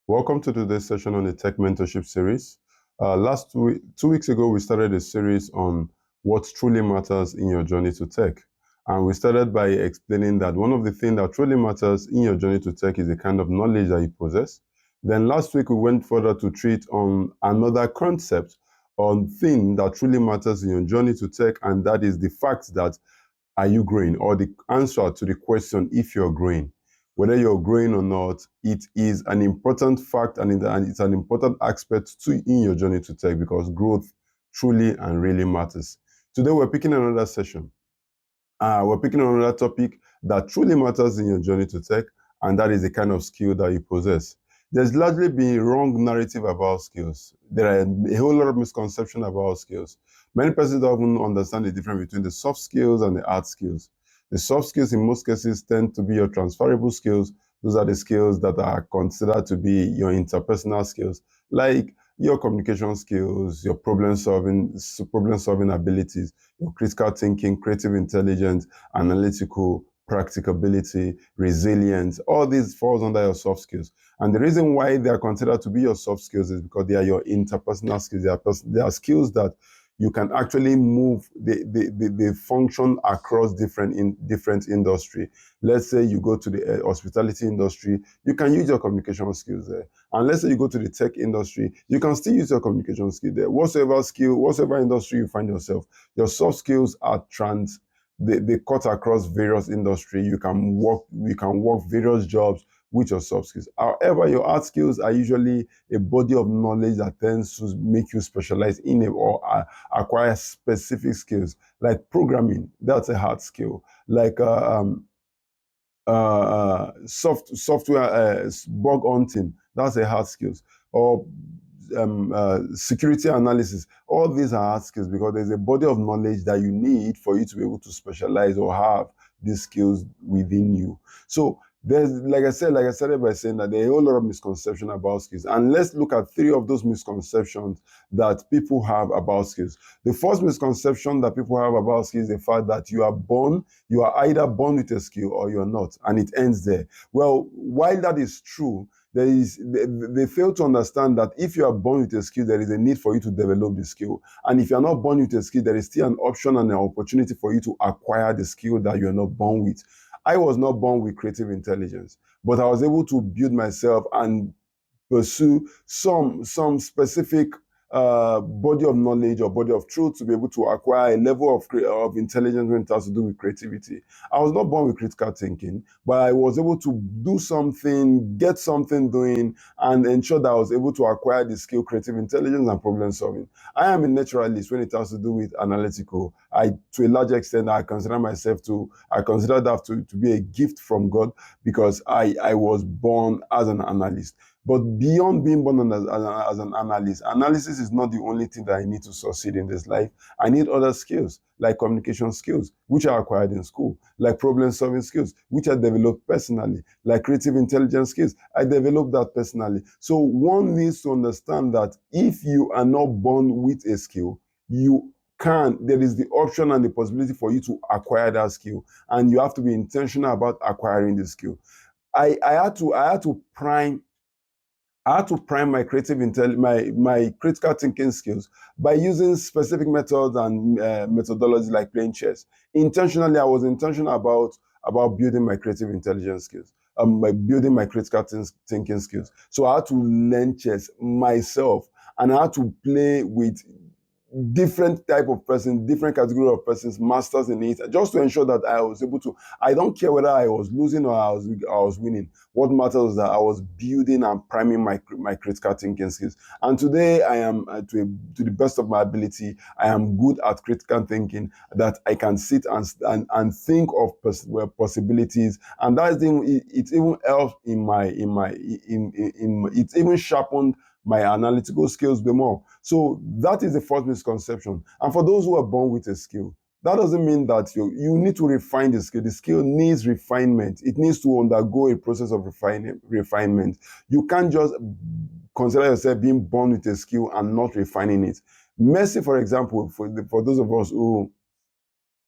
Welcome to today's session on the Tech Mentorship series. Last week, 2 weeks ago, we started a series on what truly matters in your journey to tech. And we started by explaining that one of the things that truly matters in your journey to tech is the kind of knowledge that you possess. Then last week, we went further to treat on another concept on thing that truly matters in your journey to tech, and that is the fact that are you growing, or the answer to the question if you're growing. Whether you're growing or not, it is an important fact and it's an important aspect in your journey to tech, because growth truly and really matters. Today we're picking another session. We're picking another topic that truly matters in your journey to tech, and that is the kind of skill that you possess. There's largely been a wrong narrative about skills. There are a whole lot of misconception about skills. Many persons don't even understand the difference between the soft skills and the hard skills. The soft skills in most cases tend to be your transferable skills. Those are the skills that are considered to be your interpersonal skills, like your communication skills, your problem solving abilities, your critical thinking, creative intelligence, analytical, practicability, resilience. All these falls under your soft skills. And the reason why they are considered to be your soft skills is because they are your interpersonal skills. They are skills that you can actually move, they function across different industry. Let's say you go to the hospitality industry, you can use your communication skills there. And let's say you go to the tech industry, you can still use your communication skill there. Whatsoever industry you find yourself, your soft skills are they cut across various industry. You can work various jobs with your soft skills. However, your hard skills are usually a body of knowledge that tends to make you specialize in it, or acquire specific skills, like programming. That's a hard skill. Like software bug hunting. That's a hard skills. Or security analysis. All these are hard skills because there's a body of knowledge that you need for you to be able to specialize or have these skills within you. So there's, like I started by saying that there are a whole lot of misconception about skills. And let's look at 3 of those misconceptions that people have about skills. The first misconception that people have about skills is the fact that you are either born with a skill or you're not, and it ends there. Well, while that is true, they fail to understand that if you are born with a skill, there is a need for you to develop the skill. And if you're not born with a skill, there is still an option and an opportunity for you to acquire the skill that you're not born with. I was not born with creative intelligence, but I was able to build myself and pursue some specific body of knowledge or body of truth to be able to acquire a level of intelligence when it has to do with creativity. I was not born with critical thinking, but I was able to do something, get something doing, and ensure that I was able to acquire the skill, creative intelligence, and problem solving. I am a naturalist when it has to do with analytical. To a large extent, I consider that to be a gift from God, because I was born as an analyst. But beyond being born as an analyst, analysis is not the only thing that I need to succeed in this life. I need other skills, like communication skills, which are acquired in school, like problem solving skills, which I developed personally, like creative intelligence skills. I developed that personally. So one needs to understand that if you are not born with a skill, there is the option and the possibility for you to acquire that skill, and you have to be intentional about acquiring the skill. I had to prime my my critical thinking skills by using specific methods and methodologies like playing chess. Intentionally, I was intentional about building my creative intelligence skills, by building my critical thinking skills. So I had to learn chess myself, and I had to play with different type of person, different category of persons, masters in it, just to ensure that I was able to. I don't care whether I was losing or I was winning. What matters was that I was building and priming my critical thinking skills. And today I am, to the best of my ability, I am good at critical thinking. That I can sit and think of possibilities, and that thing, it even helps it even sharpened my analytical skills the more. So that is the first misconception. And for those who are born with a skill, that doesn't mean that you need to refine the skill. The skill needs refinement. It needs to undergo a process of refinement. You can't just consider yourself being born with a skill and not refining it. Messi, for example, for those of us who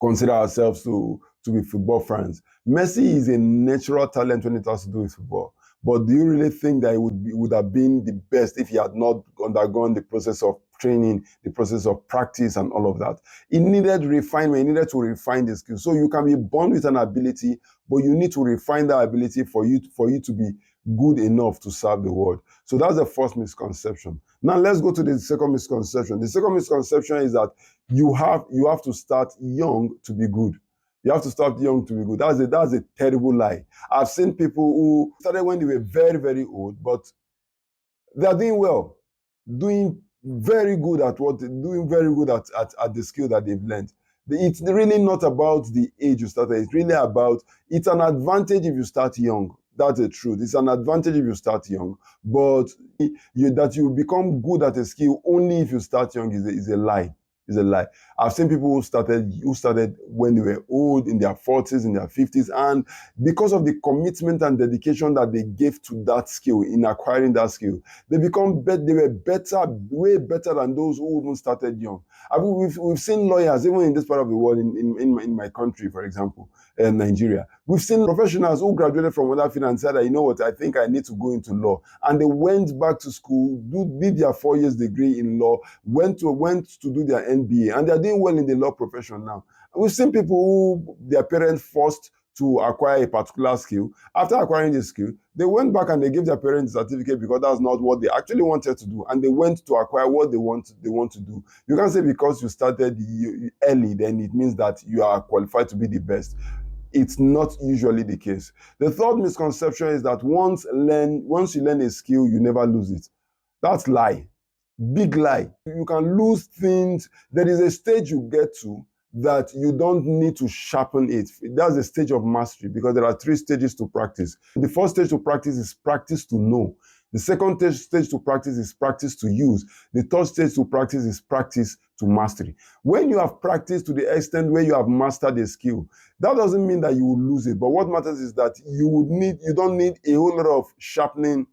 consider ourselves to be football fans, Messi is a natural talent when it has to do with football. But do you really think that it would have been the best if he had not undergone the process of training, the process of practice, and all of that? It needed refinement. It needed to refine the skill. So you can be born with an ability, but you need to refine that ability for you to be good enough to serve the world. So that's the first misconception. Now let's go to the second misconception. The second misconception is that you have to start young to be good. You have to start young to be good. That's a terrible lie. I've seen people who started when they were very, very old, but they are doing well, doing very good at the skill that they've learned. It's really not about the age you started. It's really about, it's an advantage if you start young. That's the truth. It's an advantage if you start young, but that you become good at a skill only if you start young is a lie. Is a lie. I've seen people who started when they were old, in their 40s, in their 50s, and because of the commitment and dedication that they gave to that skill, in acquiring that skill, they were better, way better than those who even started young. I mean, we've seen lawyers, even in this part of the world, in my country, for example, in Nigeria. We've seen professionals who graduated from other field and said that, you know what, I think I need to go into law. And they went back to school, did their 4 years degree in law, went to do their MBA, and they're doing well in the law profession now. We've seen people who their parents forced to acquire a particular skill. After acquiring the skill, they went back and they gave their parents a certificate because that's not what they actually wanted to do, and they went to acquire what they want to do. You can't say because you started early, then it means that you are qualified to be the best. It's not usually the case. The third misconception is that once you learn a skill, you never lose it. That's lie. Big lie. You can lose things. There is a stage you get to that you don't need to sharpen it. That's the stage of mastery, because there are 3 stages to practice. The first stage to practice is practice to know. The second stage to practice is practice to use. The third stage to practice is practice to mastery. When you have practiced to the extent where you have mastered a skill, that doesn't mean that you will lose it. But what matters is that you don't need a whole lot of sharpening.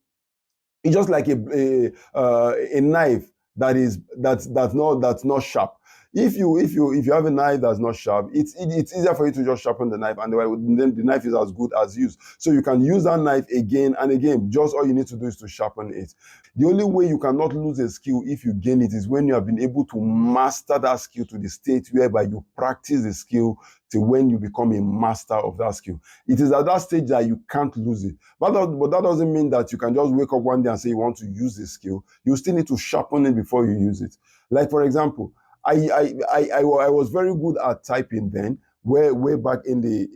It's just like a knife that's not sharp. If you have a knife that's not sharp, it's easier for you to just sharpen the knife, and then the knife is as good as used. So you can use that knife again and again. Just all you need to do is to sharpen it. The only way you cannot lose a skill if you gain it is when you have been able to master that skill to the state whereby you practice the skill to when you become a master of that skill. It is at that stage that you can't lose it. But that doesn't mean that you can just wake up one day and say you want to use the skill. You still need to sharpen it before you use it. Like, for example, I was very good at typing then. Way back in the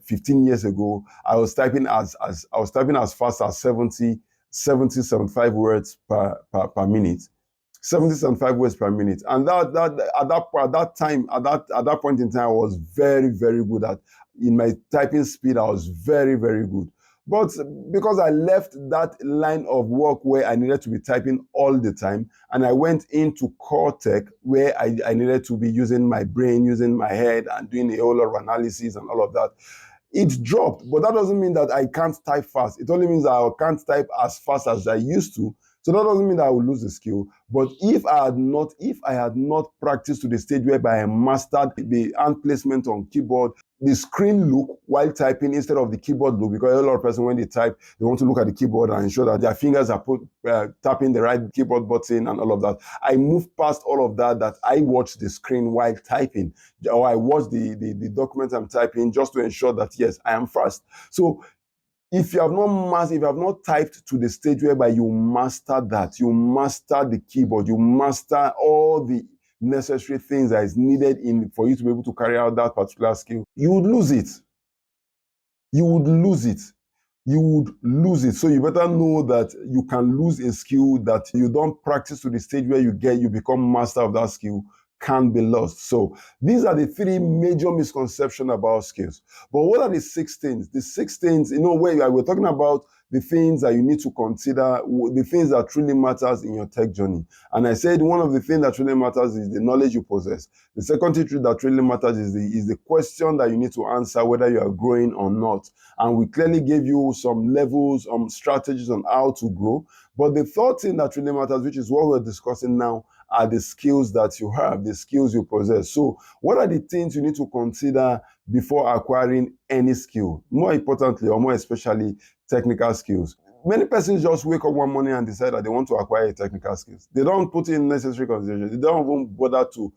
15 years ago, I was typing as fast as 75 words per minute. 75 words per minute, and at that point in time, I was very, very good in my typing speed. I was very, very good. But because I left that line of work where I needed to be typing all the time, and I went into core tech where I needed to be using my brain, using my head, and doing a whole lot of analysis and all of that, it dropped. But that doesn't mean that I can't type fast. It only means that I can't type as fast as I used to. So that doesn't mean that I will lose the skill. But if I had not practiced to the stage whereby I mastered the hand placement on keyboard, the screen look while typing instead of the keyboard look, because a lot of person, when they type, they want to look at the keyboard and ensure that their fingers are tapping the right keyboard button and all of that. I moved past all of that I watch the screen while typing, or I watch the document I'm typing, just to ensure that, yes, I am fast. So if you have not typed to the stage whereby you master that, you master the keyboard, you master all the necessary things that is needed for you to be able to carry out that particular skill, you would lose it. You would lose it. You would lose it. So you better know that you can lose a skill that you don't practice to the stage where you become master of that skill, can be lost. So these are the 3 major misconceptions about skills. But what are the 6 things? The 6 things, where we're talking about the things that you need to consider, the things that truly matters in your tech journey. And I said one of the things that really matters is the knowledge you possess. The second thing that really matters is the question that you need to answer, whether you are growing or not. And we clearly gave you some levels, strategies on how to grow. But the third thing that really matters, which is what we're discussing now, are the skills that you have, the skills you possess. So what are the things you need to consider before acquiring any skill? More importantly, or more especially, technical skills. Many persons just wake up one morning and decide that they want to acquire technical skills. They don't put in necessary consideration. They don't even bother to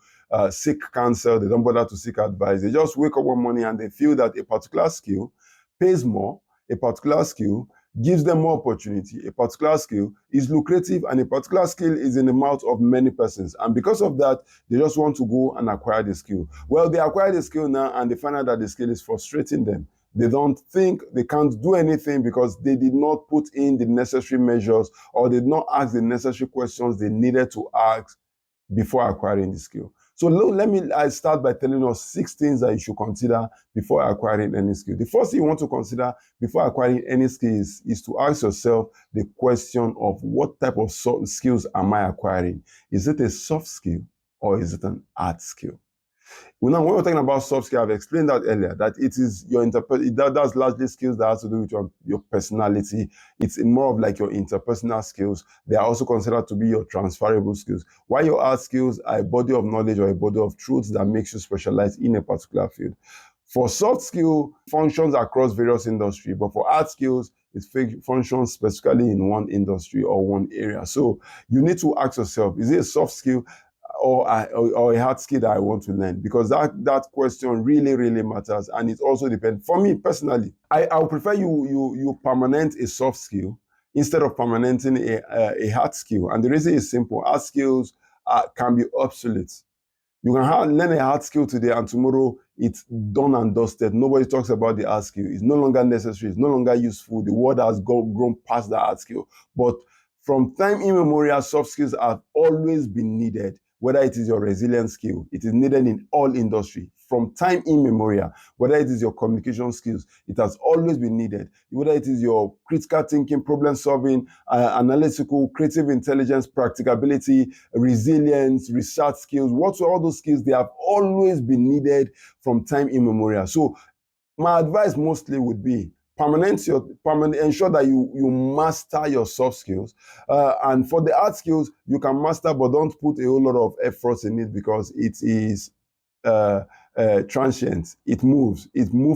seek counsel. They don't bother to seek advice. They just wake up one morning and they feel that a particular skill pays more, a particular skill gives them more opportunity, a particular skill is lucrative, and a particular skill is in the mouth of many persons. And because of that, they just want to go and acquire the skill. Well, they acquire the skill now and they find out that the skill is frustrating them. They don't think they can't do anything because they did not put in the necessary measures, or did not ask the necessary questions they needed to ask before acquiring the skill. So let me start by telling us 6 things that you should consider before acquiring any skill. The first thing you want to consider before acquiring any skill is to ask yourself the question of what type of skills am I acquiring? Is it a soft skill or is it an hard skill? Now, when we're talking about soft skills, I've explained that earlier, that it is your that's largely skills that has to do with your personality. It's more of like your interpersonal skills. They are also considered to be your transferable skills. While your hard skills are a body of knowledge or a body of truths that makes you specialize in a particular field. For soft skill, functions across various industries, but for hard skills, it functions specifically in one industry or one area. So you need to ask yourself, is it a soft skill or a hard skill that I want to learn? Because that question really matters, and it also depends. For me personally, I would prefer you permanent a soft skill instead of permanenting a hard skill. And the reason is simple: hard skills can be obsolete. You can learn a hard skill today, and tomorrow it's done and dusted. Nobody talks about the hard skill. It's no longer necessary. It's no longer useful. The world has grown past the hard skill. But from time immemorial, soft skills have always been needed. Whether it is your resilience skill, it is needed in all industry. From time immemorial, whether it is your communication skills, it has always been needed. Whether it is your critical thinking, problem solving, analytical, creative intelligence, practicability, resilience, research skills, what's all those skills, they have always been needed from time immemorial. So my advice mostly would be ensure that you master your soft skills, and for the hard skills you can master, but don't put a whole lot of effort in it, because it is transient. It moves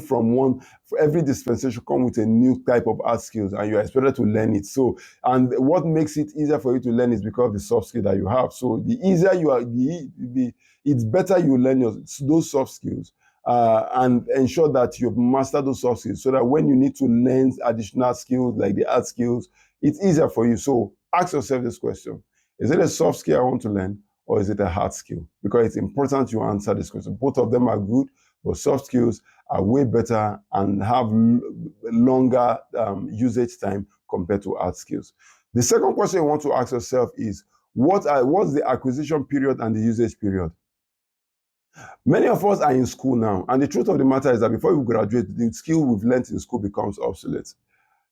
from one. For every dispensation comes with a new type of hard skills, and you're expected to learn it. So, and what makes it easier for you to learn is because of the soft skill that you have. So the easier you are, it's better you learn those soft skills, and ensure that you've mastered those soft skills, so that when you need to learn additional skills like the hard skills, it's easier for you. So ask yourself this question: is it a soft skill I want to learn, or is it a hard skill? Because it's important you answer this question. Both of them are good, but soft skills are way better and have longer usage time compared to hard skills. The second question you want to ask yourself is, what's the acquisition period and the usage period? Many of us are in school now, and the truth of the matter is that before you graduate, the skill we've learned in school becomes obsolete.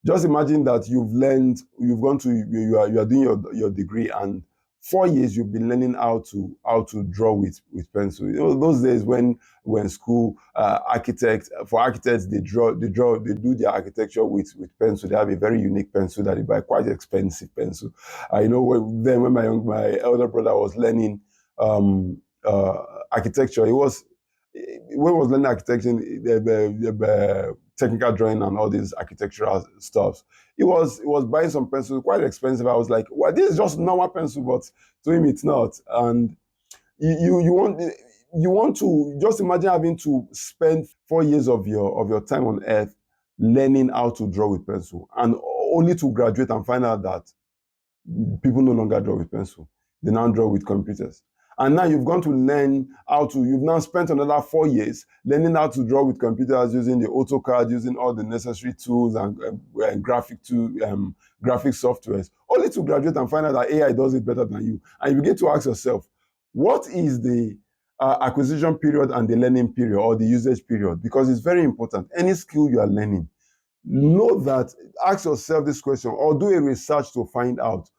Just imagine that you are doing your degree, and 4 years you've been learning how to draw with pencil. You know, those days when school, architects they do their architecture with pencil. They have a very unique pencil that they buy, quite expensive pencil. I know when my elder brother was learning architecture, when he was learning architecture, the technical drawing and all these architectural stuff, he was buying some pencils, quite expensive. I was like, well, this is just normal pencil, but to him it's not. And you want to just imagine having to spend 4 years of your time on earth learning how to draw with pencil, and only to graduate and find out that people no longer draw with pencil. They now draw with computers. And now you've now spent another 4 years learning how to draw with computers, using the AutoCAD, using all the necessary tools and graphic softwares, only to graduate and find out that AI does it better than you. And you begin to ask yourself, what is the acquisition period and the learning period, or the usage period? Because it's very important. Any skill you are learning, ask yourself this question, or do a research to find out,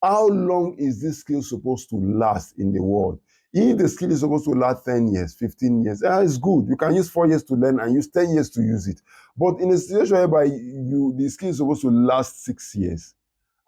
how long is this skill supposed to last in the world? If the skill is supposed to last 10 years, 15 years, it's good. You can use 4 years to learn and use 10 years to use it. But in a situation whereby the skill is supposed to last 6 years,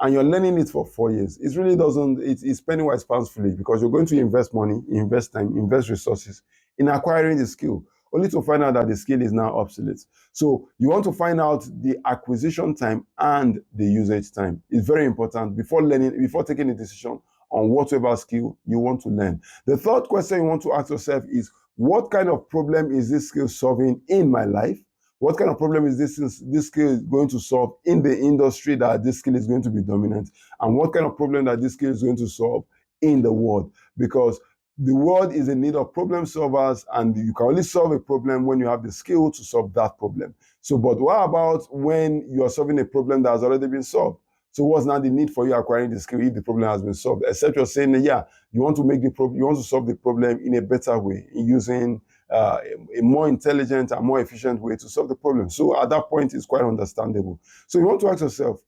and you're learning it for 4 years, it really doesn't, it's penny wise pounds foolish, because you're going to invest money, invest time, invest resources in acquiring the skill, only to find out that the skill is now obsolete. So you want to find out the acquisition time and the usage time. It's very important before learning, before taking a decision on whatever skill you want to learn. The third question you want to ask yourself is, what kind of problem is this skill solving in my life? What kind of problem is this skill going to solve in the industry that this skill is going to be dominant? And what kind of problem that this skill is going to solve in the world? Because the world is in need of problem solvers, and you can only solve a problem when you have the skill to solve that problem. So, but what about when you are solving a problem that has already been solved? So what's now the need for you acquiring the skill if the problem has been solved? Except you're saying, yeah, you want to make the problem, you want to solve the problem in a better way, using a more intelligent and more efficient way to solve the problem. So at that point, it's quite understandable. So you want to ask yourself,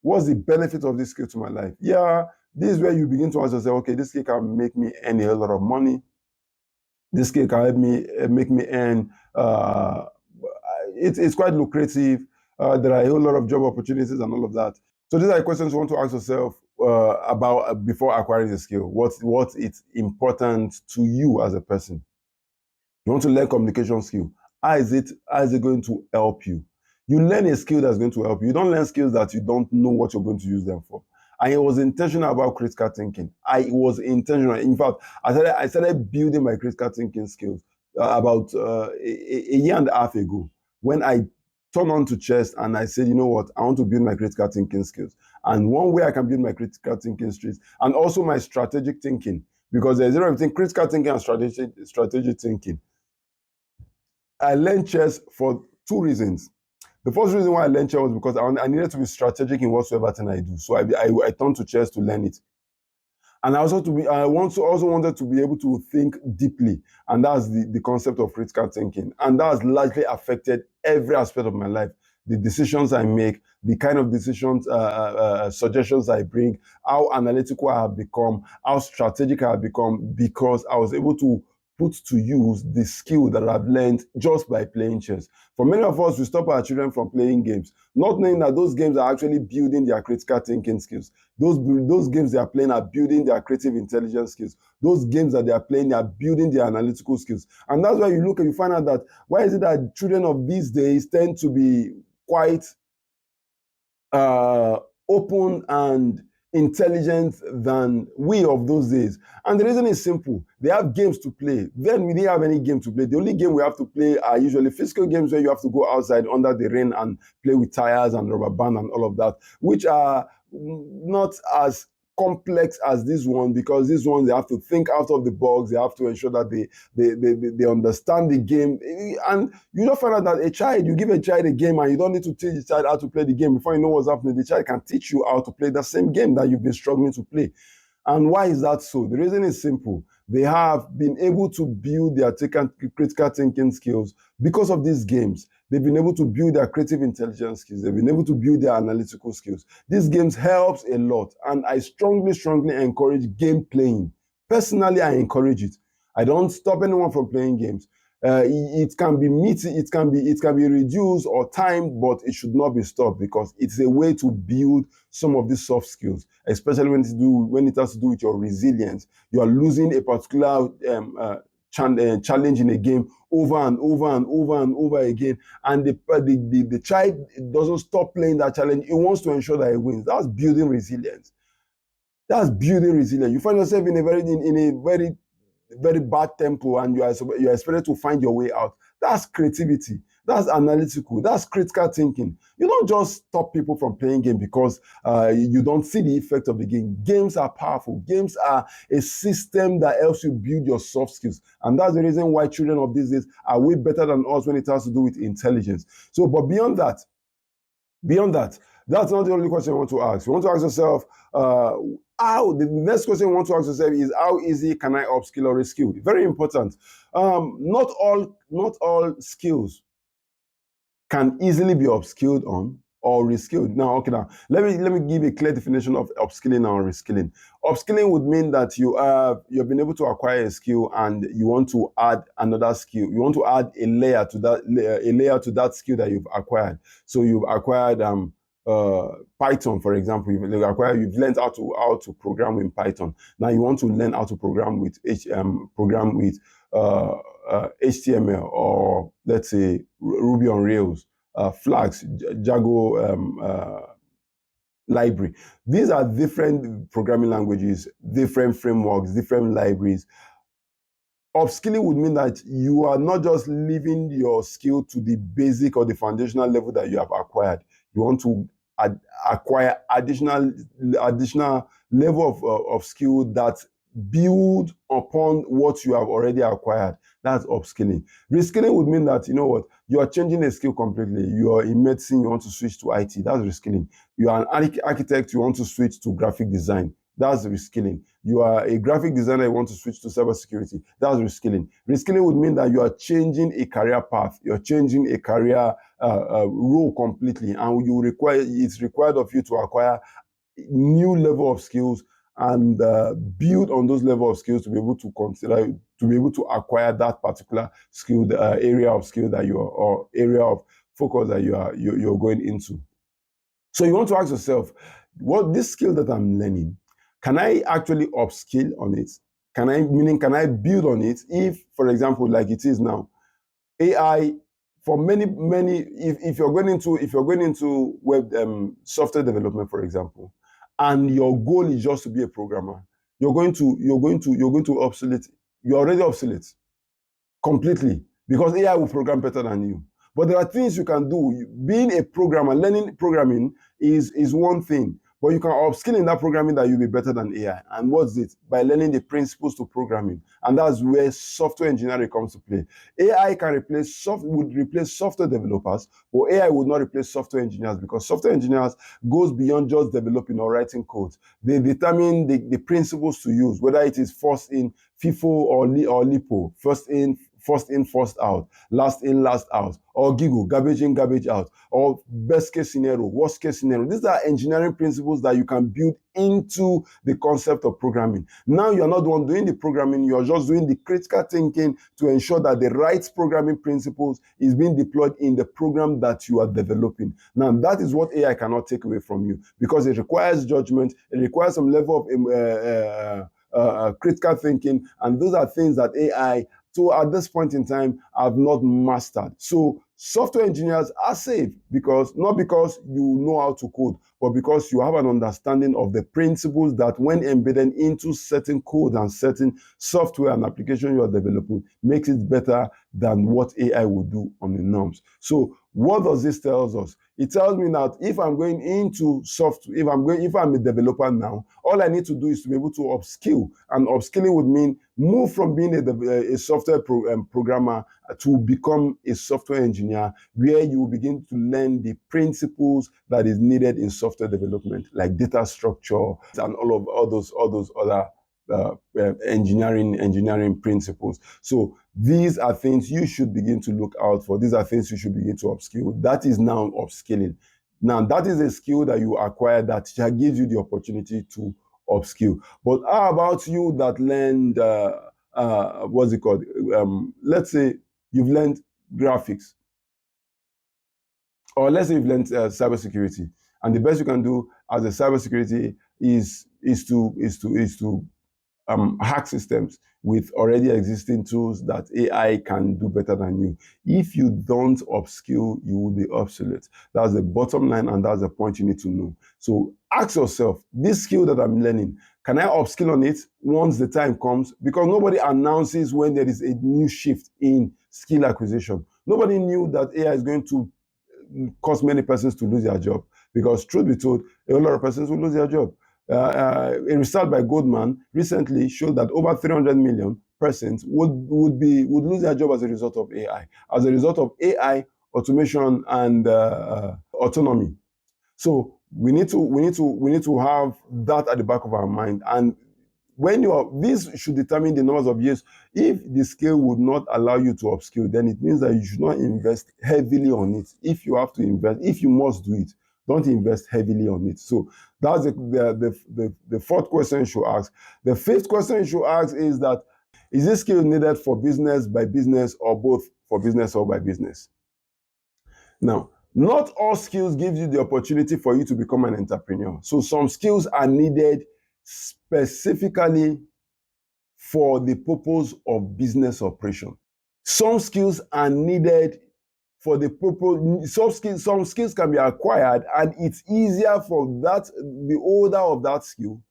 what's the benefit of this skill to my life? Yeah, this is where you begin to ask yourself, okay, this skill can make me earn a lot of money. This skill can help me make me earn. It's quite lucrative. There are a whole lot of job opportunities and all of that. So these are questions you want to ask yourself about before acquiring the skill. What it's important to you as a person. You want to learn communication skill. How is it going to help you? You learn a skill that's going to help you. You don't learn skills that you don't know what you're going to use them for. I was intentional about critical thinking. I was intentional. In fact, I started building my critical thinking skills about a year and a half ago, when I turned on to chess and I said, you know what, I want to build my critical thinking skills. And one way I can build my critical thinking skills, and also my strategic thinking, because there's a difference between critical thinking and strategic thinking. I learned chess for two reasons. The first reason why I learned chess was because I needed to be strategic in whatsoever thing I do. So I turned to chess to learn it. And I also wanted to be able to think deeply, and that's the concept of critical thinking. And that has largely affected every aspect of my life. The decisions I make, the kind of decisions, suggestions I bring, how analytical I have become, how strategic I have become, because I was able to put to use the skill that I've learned just by playing chess. For many of us, we stop our children from playing games, not knowing that those games are actually building their critical thinking skills. Those games they are playing are building their creative intelligence skills. Those games that they are playing, they are building their analytical skills. And that's why you look and you find out that, why is it that children of these days tend to be quite open and intelligent than we of those days? And the reason is simple. They have games to play. Then we didn't have any game to play. The only game we have to play are usually physical games, where you have to go outside under the rain and play with tires and rubber band and all of that, which are not as complex as this one, because this one they have to think out of the box. They have to ensure that they understand the game. And you don't find out that you give a child a game and you don't need to teach the child how to play the game. Before you know what's happening, the child can teach you how to play the same game that you've been struggling to play. And why is that so? The reason is simple. They have been able to build their critical thinking skills because of these games. They've been able to build their creative intelligence skills. They've been able to build their analytical skills. These games helps a lot. And I strongly encourage game playing. Personally, I encourage it. I don't stop anyone from playing games. It can be reduced or timed, but it should not be stopped, because it's a way to build some of these soft skills, especially when it has to do with your resilience. You are losing a particular challenge in a game over and over again, and the child doesn't stop playing that challenge. It wants to ensure that it wins. That's building resilience. You find yourself in a very bad tempo, and you are expected to find your way out. That's creativity. That's analytical. That's critical thinking. You don't just stop people from playing game because you don't see the effect of the game. Games are powerful. Games are a system that helps you build your soft skills. And that's the reason why children of these days are way better than us when it has to do with intelligence. So, but beyond that, that's not the only question you want to ask. You want to ask yourself, the next question you want to ask yourself is, how easy can I upskill or reskill? Very important. Not all skills can easily be upskilled on or reskilled. Now, let me give a clear definition of upskilling or reskilling. Upskilling would mean that you've been able to acquire a skill and you want to add another skill. You want to add a layer to that skill that you've acquired. So you've acquired Python, for example, you've learned how to program in Python. Now you want to learn how to program with HTML, or let's say Ruby on Rails, Flags, Django library. These are different programming languages, different frameworks, different libraries. Upskilling would mean that you are not just leaving your skill to the basic or the foundational level that you have acquired. You want to acquire additional level of skill that build upon what you have already acquired. That's upskilling. Reskilling would mean that, you know what, you are changing a skill completely. You are in medicine, you want to switch to IT. That's reskilling. You are an architect, you want to switch to graphic design. That's reskilling. You are a graphic designer, you want to switch to cybersecurity. That's reskilling. Reskilling would mean that you are changing a career path. You're changing a career role completely, and it's required of you to acquire new level of skills and build on those level of skills to be able to acquire that particular skill, area of skill that or area of focus that you're going into. So you want to ask yourself, what this skill that I'm learning, can I actually upskill on it? Can I build on it? If, for example, like it is now, AI, for many, if you're going into web software development, for example, and your goal is just to be a programmer, you're going to obsolete. You're already obsolete completely, because AI will program better than you. But there are things you can do. Being a programmer, learning programming is one thing, but you can upskill in that programming that you'll be better than AI. And what's it? By learning the principles to programming. And that's where software engineering comes to play. AI would replace software developers, but AI would not replace software engineers, because software engineers goes beyond just developing or writing code. They determine the principles to use, whether it is first in, FIFO or LIPO, first in, first out, last in, last out, or GIGO, garbage in, garbage out, or best case scenario, worst case scenario. These are engineering principles that you can build into the concept of programming. Now you're not the one doing the programming, you're just doing the critical thinking to ensure that the right programming principles is being deployed in the program that you are developing. Now that is what AI cannot take away from you, because it requires judgment, it requires some level of critical thinking, and those are things that AI, so at this point in time, I've not mastered. So software engineers are safe, not because you know how to code, but because you have an understanding of the principles that, when embedded into certain code and certain software and application you are developing, makes it better than what AI would do on the norms. So what does this tell us? It tells me that if I'm going into software, if I'm a developer now, all I need to do is to be able to upskill. And upskilling would mean move from being a software programmer to become a software engineer, where you will begin to learn the principles that is needed in software development, like data structure and all those other engineering principles. So these are things you should begin to look out for. These are things you should begin to upskill. That is now upskilling. Now that is a skill that you acquire that gives you the opportunity to upskill. But how about you that learned what's it called? Let's say you've learned graphics, or let's say you've learned cybersecurity, and the best you can do as a cybersecurity is to hack systems with already existing tools that AI can do better than you. If you don't upskill, you will be obsolete. That's the bottom line, and that's the point you need to know. So ask yourself, this skill that I'm learning, can I upskill on it once the time comes? Because nobody announces when there is a new shift in skill acquisition. Nobody knew that AI is going to cause many persons to lose their job, because truth be told, a lot of persons will lose their job. A research by Goldman recently showed that over 300 million persons would lose their job as a result of AI, automation, and autonomy. So we need to have that at the back of our mind. And this should determine the numbers of years. If the skill would not allow you to upskill, then it means that you should not invest heavily on it. If you have to invest, if you must do it, don't invest heavily on it. So that's the fourth question you should ask. The fifth question you should ask is that, is this skill needed for business, by business, or both for business or by business? Now, Not all skills give you the opportunity for you to become an entrepreneur. So some skills are needed specifically for the purpose of business operation. Some skills are needed for the purpose. Some skills can be acquired, and it's easier for the holder of that skill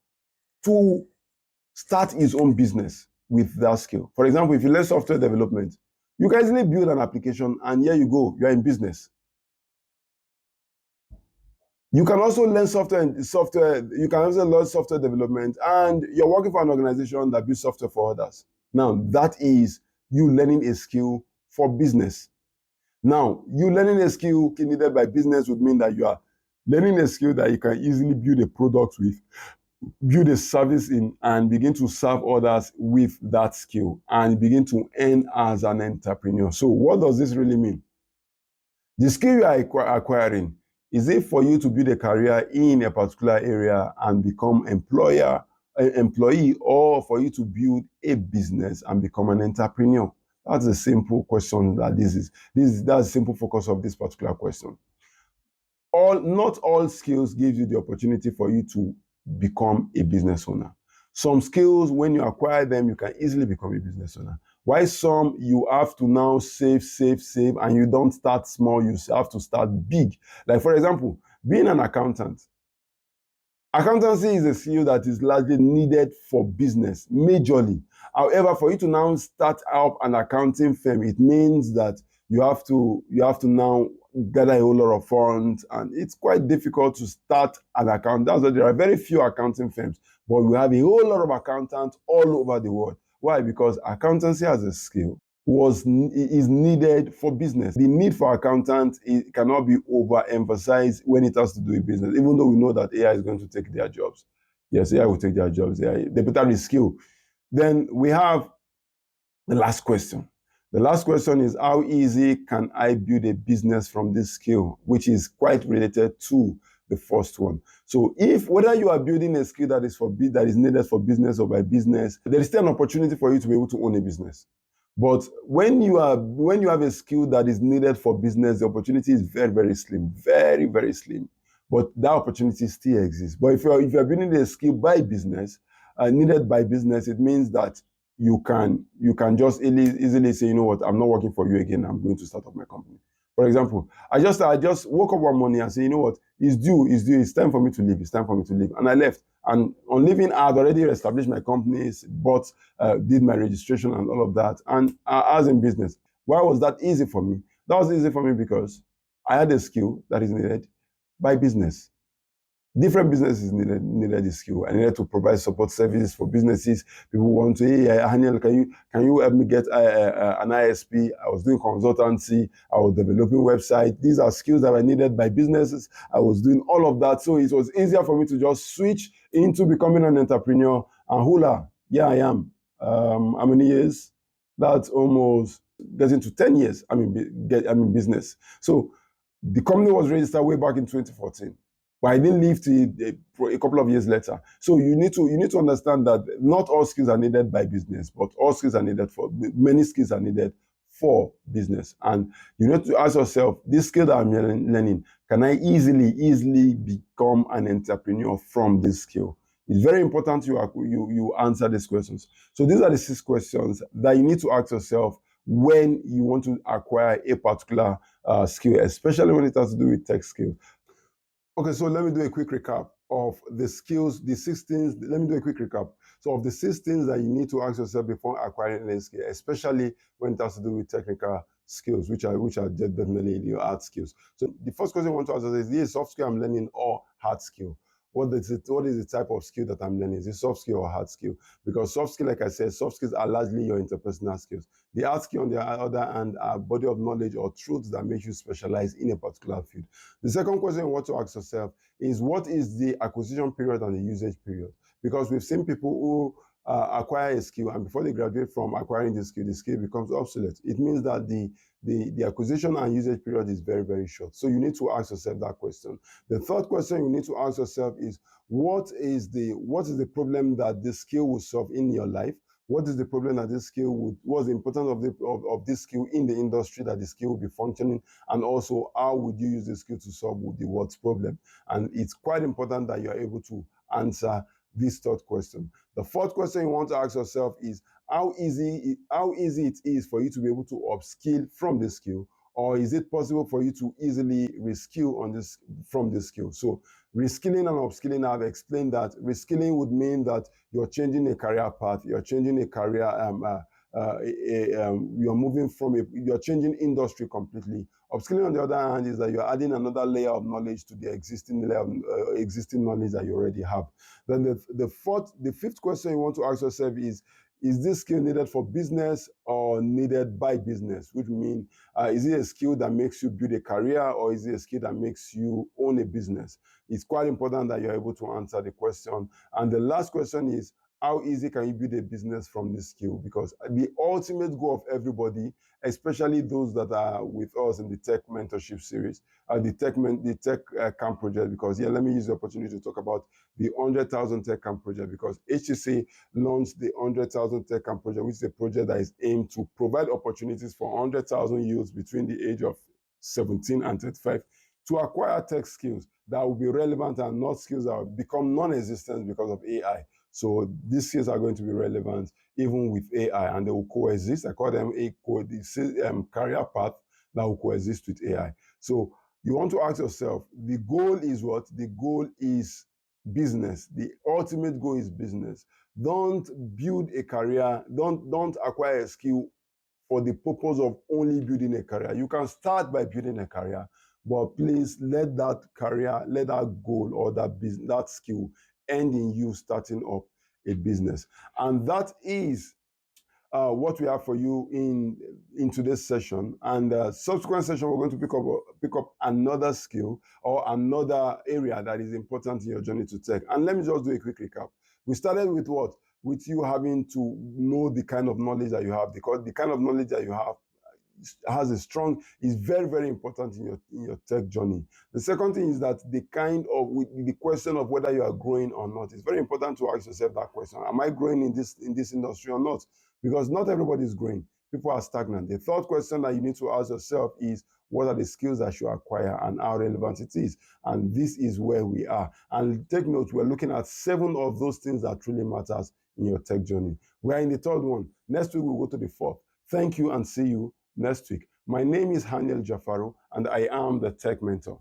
to start his own business with that skill. For example, if you learn software development, you can easily build an application, and here you go, you're in business. You can also learn you can also learn software development, and you're working for an organization that builds software for others. Now, that is you learning a skill for business. Now, you learning a skill needed by business would mean that you are learning a skill that you can easily build a product with, build a service in, and begin to serve others with that skill and begin to earn as an entrepreneur. So what does this really mean? The skill you are acquiring, is it for you to build a career in a particular area and become employee, or for you to build a business and become an entrepreneur? That's a simple question that that's the simple focus of this particular question. Not all skills give you the opportunity for you to become a business owner. Some skills, when you acquire them, you can easily become a business owner. Why some you have to now save, and you don't start small, you have to start big. Like, for example, being an accountant. Accountancy is a skill that is largely needed for business, majorly. However, for you to now start up an accounting firm, it means that you have to now gather a whole lot of funds, and it's quite difficult to start an account. That's why there are very few accounting firms, but we have a whole lot of accountants all over the world. Why? Because accountancy as a skill is needed for business. The need for accountants cannot be overemphasized when it has to do with business, even though we know that AI is going to take their jobs. Yes, AI will take their jobs. They better reskill. Then we have the last question. The last question is, how easy can I build a business from this skill, which is quite related to the first one. So whether you are building a skill that is needed for business or by business, there is still an opportunity for you to be able to own a business. But when you have a skill that is needed for business, the opportunity is very, very slim, very, very slim. But that opportunity still exists. But if you're building a skill by business, needed by business, it means that you can just easily say, you know what, I'm not working for you again. I'm going to start up my company. For example, I just woke up one morning and say, you know what, it's due. It's time for me to leave. It's time for me to leave. And I left. And on leaving, I had already established my companies, did my registration and all of that. And I was in business. Why was that easy for me? That was easy for me because I had a skill that is needed by business. Different businesses needed this skill. I needed to provide support services for businesses. People want to, hey, Hanniel, can you help me get an ISP? I was doing consultancy. I was developing websites. These are skills that are needed by businesses. I was doing all of that. So it was easier for me to just switch into becoming an entrepreneur. And hula, yeah, I am. How many years? That's almost getting to 10 years. I'm in business. So the company was registered way back in 2014. But I didn't leave till a couple of years later. So you need to understand that not all skills are needed by business, but all skills are needed many skills are needed for business. And you need to ask yourself, this skill that I'm learning, can I easily become an entrepreneur from this skill? It's very important you answer these questions. So these are the 6 questions that you need to ask yourself when you want to acquire a particular skill, especially when it has to do with tech skills. Okay, so let me do a quick recap of the skills, the 6 things. Let me do a quick recap. So of the 6 things that you need to ask yourself before acquiring any skill, especially when it has to do with technical skills, which are definitely your hard skills. So the first question I want to ask is this soft skill I'm learning or hard skill? What is the type of skill that I'm learning? Is it soft skill or hard skill? Because soft skill, like I said, soft skills are largely your interpersonal skills. The hard skill, on the other hand, are a body of knowledge or truths that make you specialize in a particular field. The second question you want to ask yourself is, what is the acquisition period and the usage period? Because we've seen people who acquire a skill, and before they graduate from acquiring the skill becomes obsolete. It means that the acquisition and usage period is very, very short. So you need to ask yourself that question. The third question you need to ask yourself is, what is the problem that this skill will solve in your life? What is the problem that this skill what's the importance of this skill in the industry that the skill will be functioning, and also how would you use the skill to solve the world's problem? And it's quite important that you are able to answer this third question. The fourth question you want to ask yourself is how easy it is for you to be able to upskill from the skill, or is it possible for you to easily reskill on this from this skill? So reskilling and upskilling, I've explained that reskilling would mean that you're changing a career path, you're changing a career, you're moving from you're changing industry completely. Upskilling, on the other hand, is that you're adding another layer of knowledge to the existing layer of, existing knowledge that you already have. Then the fifth question you want to ask yourself is this skill needed for business or needed by business? Which means, is it a skill that makes you build a career, or is it a skill that makes you own a business? It's quite important that you're able to answer the question. And the last question is, how easy can you build a business from this skill? Because the ultimate goal of everybody, especially those that are with us in the Tech Mentorship series, the Tech Camp project, because let me use the opportunity to talk about the 100,000 Tech Camp project, because HTC launched the 100,000 Tech Camp project, which is a project that is aimed to provide opportunities for 100,000 youths between the age of 17 and 35 to acquire tech skills that will be relevant and not skills that will become non-existent because of AI. So these skills are going to be relevant even with AI, and they will coexist. I call them a career path that will coexist with AI. So you want to ask yourself, the goal is what? The goal is business. The ultimate goal is business. Don't build a career, don't acquire a skill for the purpose of only building a career. You can start by building a career, but please let that career, let that goal or that skill end in you starting up a business. And that is what we have for you in today's session. And subsequent session, we're going to pick up another skill or another area that is important in your journey to tech. And let me just do a quick recap. We started with what? With you having to know the kind of knowledge that you have, because the kind of knowledge that you have is very, very important in your tech journey. The second thing is that the question of whether you are growing or not. It's very important to ask yourself that question. Am I growing in this industry or not? Because not everybody is growing. People are stagnant. The third question that you need to ask yourself is, what are the skills that you acquire and how relevant it is? And this is where we are. And take note, we're looking at 7 of those things that truly matters in your tech journey. We're in the third one. Next week, we'll go to the fourth. Thank you and see you next week. My name is Hanniel Jafaru, and I am the Tech Mentor.